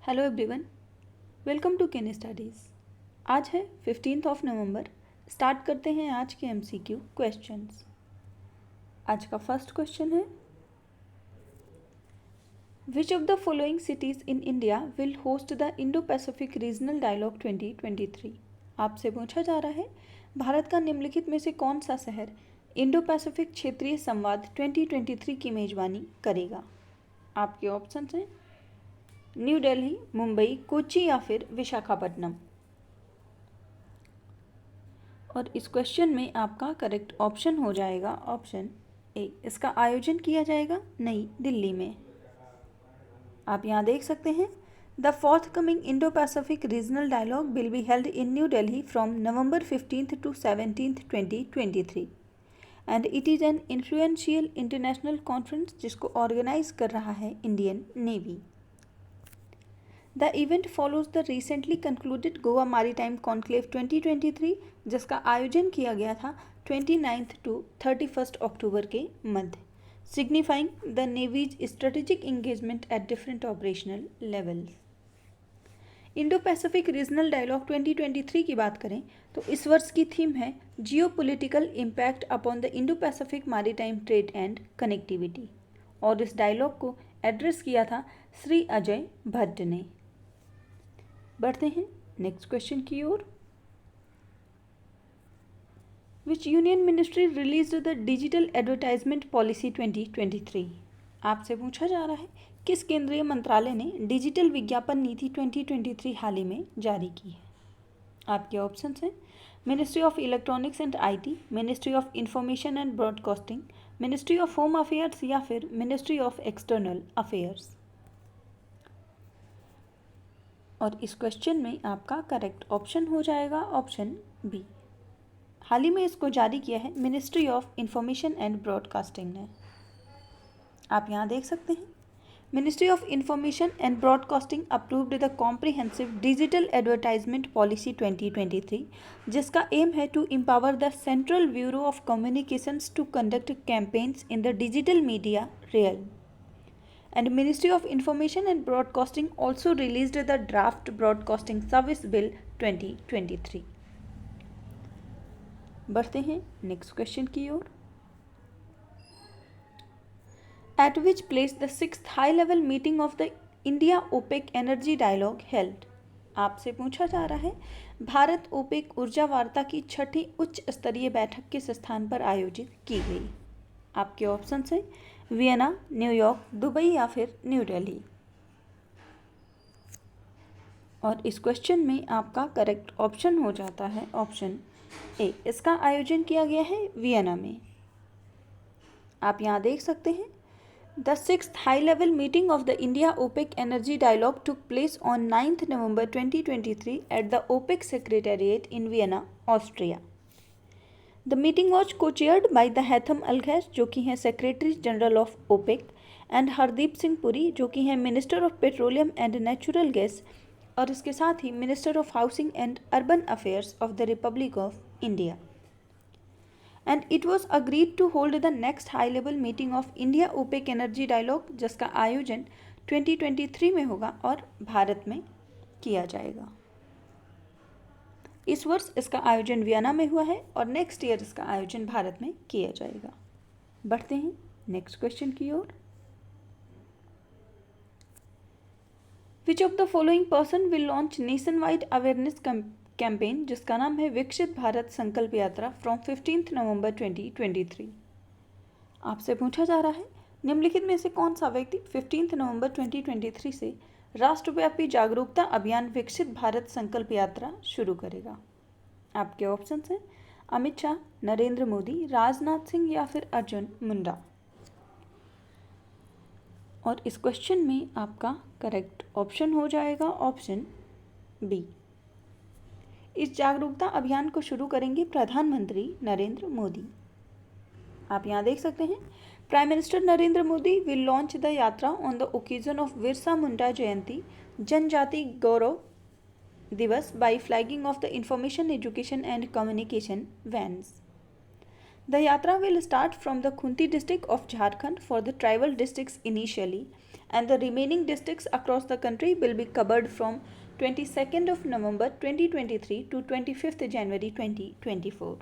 Hello everyone, welcome to Ken studies. आज है 15 नवंबर। Start करते हैं आज के एमसीक्यू क्वेश्चंस। आज का फर्स्ट क्वेश्चन है, which of the following cities in India will host the Indo Pacific regional dialogue 2023। आपसे पूछा जा रहा है, भारत का निम्नलिखित में से कौन सा शहर इंडो पैसिफिक क्षेत्रीय संवाद 2023 की मेजबानी करेगा। आपके ऑप्शंस हैं न्यू दिल्ली, मुंबई, कोच्चि या फिर विशाखापट्टनम। और इस क्वेश्चन में आपका करेक्ट ऑप्शन हो जाएगा ऑप्शन ए। इसका आयोजन किया जाएगा नई दिल्ली में। आप यहाँ देख सकते हैं, the fourth coming Indo Pacific regional dialogue will be held in New Delhi from November 15 to 17 2023 and it is an influential international conference जिसको ऑर्गेनाइज कर रहा है Indian Navy. The event follows the recently concluded Goa maritime conclave 2023 जिसका आयोजन किया गया था 29 to 31 अक्टूबर के मध्य, signifying the navy's strategic engagement at different operational levels. Indo Pacific regional dialogue 2023 की बात करें तो इस वर्ष की थीम है geo political impact upon the Indo Pacific maritime trade and connectivity, और इस डायलॉग को एड्रेस किया था श्री अजय भट्ट ने। बढ़ते हैं नेक्स्ट क्वेश्चन की ओर। Which union ministry released the digital advertisement policy 2023। आपसे पूछा जा रहा है, किस केंद्रीय मंत्रालय ने डिजिटल विज्ञापन नीति 2023 हाल ही में जारी की है। आपके ऑप्शंस हैं ministry of electronics and IT, ministry of information and broadcasting, ministry of home affairs या फिर मिनिस्ट्री ऑफ एक्सटर्नल अफेयर्स। और इस क्वेश्चन में आपका करेक्ट ऑप्शन हो जाएगा ऑप्शन बी। हाल ही में इसको जारी किया है ministry of information and broadcasting ने। आप यहाँ देख सकते हैं, ministry of information and broadcasting approved the comprehensive digital advertisement policy 2023 जिसका एम है to empower the central bureau of communications to conduct campaigns in the digital media realm. And Ministry of Information and Broadcasting also released the Draft Broadcasting Service Bill 2023। बढ़ते हैं next question की ओर। At which place the 6th high level meeting of the India OPEC Energy Dialogue held? आपसे पूछा जा रहा है, Bharat OPEC ऊर्जा वार्ता की छठी उच्च स्तरीय बैठक किस स्थान पर आयोजित की गई। आपके ऑप्शन हैं वियना, न्यूयॉर्क, दुबई या फिर न्यू दिल्ली। और इस क्वेश्चन में आपका करेक्ट ऑप्शन हो जाता है ऑप्शन ए। इसका आयोजन किया गया है वियना में। आप यहाँ देख सकते हैं, the 6th high level meeting of the India OPEC energy dialogue took place on 9 November 2023 at the OPEC secretariat in Vienna, Austria. The meeting was co chaired by the Haitham Al Ghais जो कि हैं secretary general of OPEC, and Hardeep Singh Puri जो कि हैं minister of petroleum and natural gas, और इसके साथ ही minister of housing and urban affairs of the Republic of India. And it was agreed to hold the next high level meeting of India OPEC energy dialogue जिसका आयोजन 2023 में होगा और भारत में किया जाएगा। इस वर्ष इसका आयोजन वियना में हुआ है और नेक्स्ट ईयर इसका आयोजन भारत में किया जाएगा। बढ़ते हैं नेक्स्ट क्वेश्चन की ओर। Which of the following person will launch nationwide awareness campaign जिसका नाम है विकसित भारत संकल्प यात्रा फ्रॉम 15 नवंबर 2023। आपसे पूछा जा रहा है, निम्नलिखित में से कौन सा व्यक्ति 15 नवंबर 2023 से राष्ट्रव्यापी जागरूकता अभियान विकसित भारत संकल्प यात्रा शुरू करेगा। आपके ऑप्शंस हैं अमित शाह, नरेंद्र मोदी, राजनाथ सिंह या फिर अर्जुन मुंडा। और इस क्वेश्चन में आपका करेक्ट ऑप्शन हो जाएगा ऑप्शन बी। इस जागरूकता अभियान को शुरू करेंगे प्रधानमंत्री नरेंद्र मोदी। आप यहाँ देख सकते हैं, prime minister Narendra Modi will launch the yatra on the occasion of Birsa Munda Jayanti Janjati Gaurav दिवस by flagging of the information, education and communication vans. The yatra will start from the Khunti district of Jharkhand for the tribal districts initially and the remaining districts across the country will be covered from 22nd of November 2023 to 25th January 2024.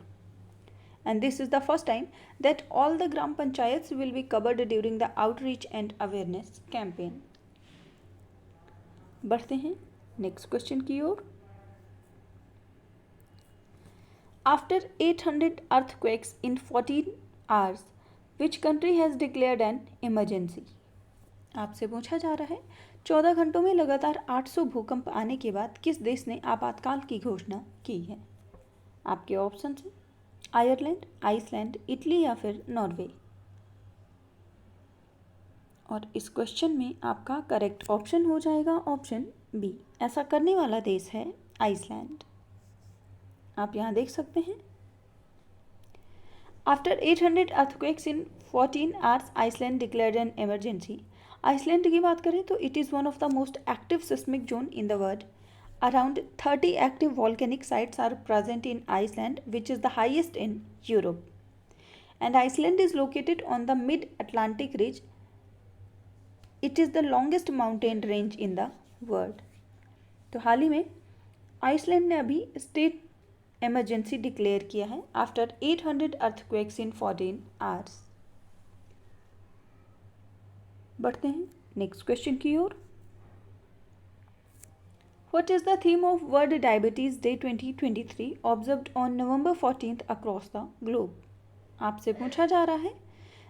And this is the first time that all the Gram Panchayats will be covered during the outreach and awareness campaign. बढ़ते हैं next question की ओर. After 800 earthquakes in 14 hours, which country has declared an emergency? आपसे पूछा जा रहा है 14 घंटों में लगातार 800 भूकंप आने के बाद किस देश ने आपातकाल की घोषणा की है? आपके ऑप्शन हैं आयरलैंड, आइसलैंड, इटली या फिर नॉर्वे. और इस क्वेश्चन में आपका करेक्ट ऑप्शन हो जाएगा ऑप्शन बी. ऐसा करने वाला देश है आइसलैंड. आप यहाँ देख सकते हैं. After 800 earthquakes in 14 hours Iceland declared an emergency. Iceland की बात करें तो it is one of the most active seismic zone in the world. Around 30 active volcanic sites are present in Iceland which is the highest in Europe. And Iceland is located on the mid Atlantic ridge. It is the longest mountain range in the world. तो हाल ही में Iceland ने अभी state emergency declare किया है after 800 earthquakes in 14 hours. बढ़ते हैं next question की ओर. What is the theme of world diabetes day 2023 observed on November 14 across the globe? आपसे पूछा जा रहा है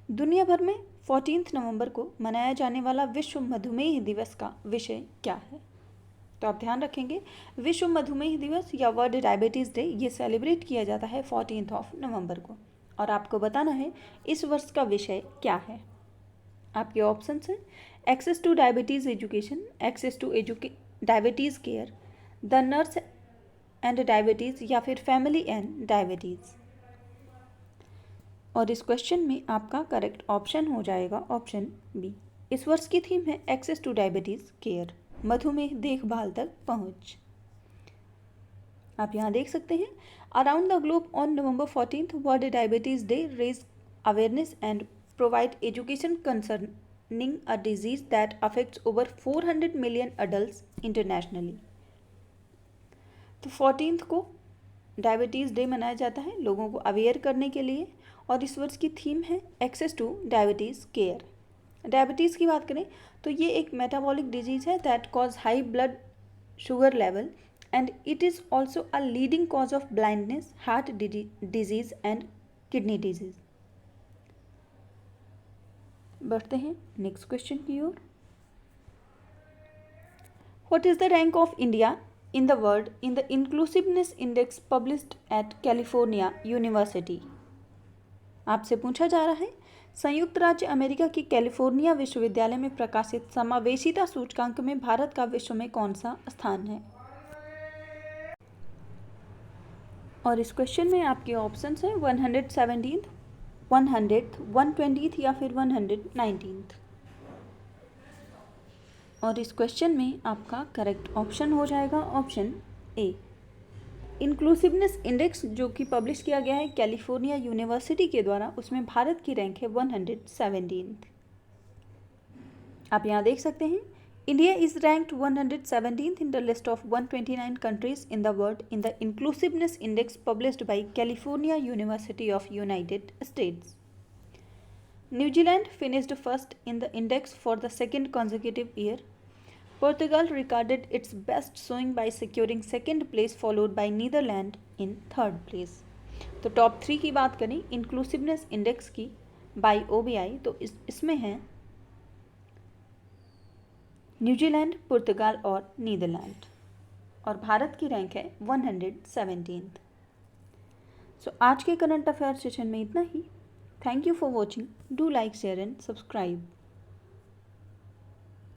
दुनिया भर में 14 नवंबर को मनाया जाने वाला विश्व मधुमेह दिवस का विषय क्या है? तो आप ध्यान रखेंगे विश्व मधुमेह दिवस या वर्ल्ड डायबिटीज़ डे ये सेलिब्रेट किया जाता है 14 नवंबर को. और आपको बताना है इस वर्ष का विषय क्या है. आपके ऑप्शंस हैं access to diabetes education, access to diabetes care, the nurse and diabetes या फिर फैमिली एंड डायबिटीज़. और इस क्वेश्चन में आपका करेक्ट ऑप्शन हो जाएगा ऑप्शन बी. इस वर्ष की थीम है एक्सेस टू डायबिटीज़ केयर, मधुमेह देखभाल तक पहुंच. आप यहाँ देख सकते हैं around the globe on November 14 world diabetes day raise awareness and provide education concerning a disease that affects over 400 million adults internationally. तो 14 को डायबिटीज़ डे मनाया जाता है लोगों को अवेयर करने के लिए. और इस वर्ष की थीम है access to diabetes care. Diabetes की बात करें तो ये एक मेटाबॉलिक डिजीज़ है that cause high blood sugar level and it is also a leading cause of blindness, heart disease and kidney disease. बढ़ते हैं नेक्स्ट क्वेश्चन की ओर. What is the rank of India in the world in the inclusiveness index published at California university? आपसे पूछा जा रहा है संयुक्त राज्य अमेरिका की कैलिफोर्निया विश्वविद्यालय में प्रकाशित समावेशिता सूचकांक में भारत का विश्व में कौन सा स्थान है? और इस क्वेश्चन में आपके ऑप्शंस हैं 117th, 100th, 120th या फिर 119th. और इस क्वेश्चन में आपका करेक्ट ऑप्शन हो जाएगा ऑप्शन ए. इंक्लूसिवनेस इंडेक्स जो कि पब्लिश किया गया है कैलिफोर्निया यूनिवर्सिटी के द्वारा, उसमें भारत की रैंक है 117th. आप यहाँ देख सकते हैं India is ranked 117th in the list of 129 countries in the world in the inclusiveness index published by California university of United states. New Zealand finished first in the index for the second consecutive year. Portugal recorded its best showing by securing second place followed by Netherlands in third place. तो top 3 की बात करें inclusiveness index की bye OBI तो इसमें है New Zealand, पुर्तगाल और Netherlands. और भारत की रैंक है 117th. सो आज के करंट अफेयर सेशन में इतना ही. Thank you for watching. Do like, share and subscribe.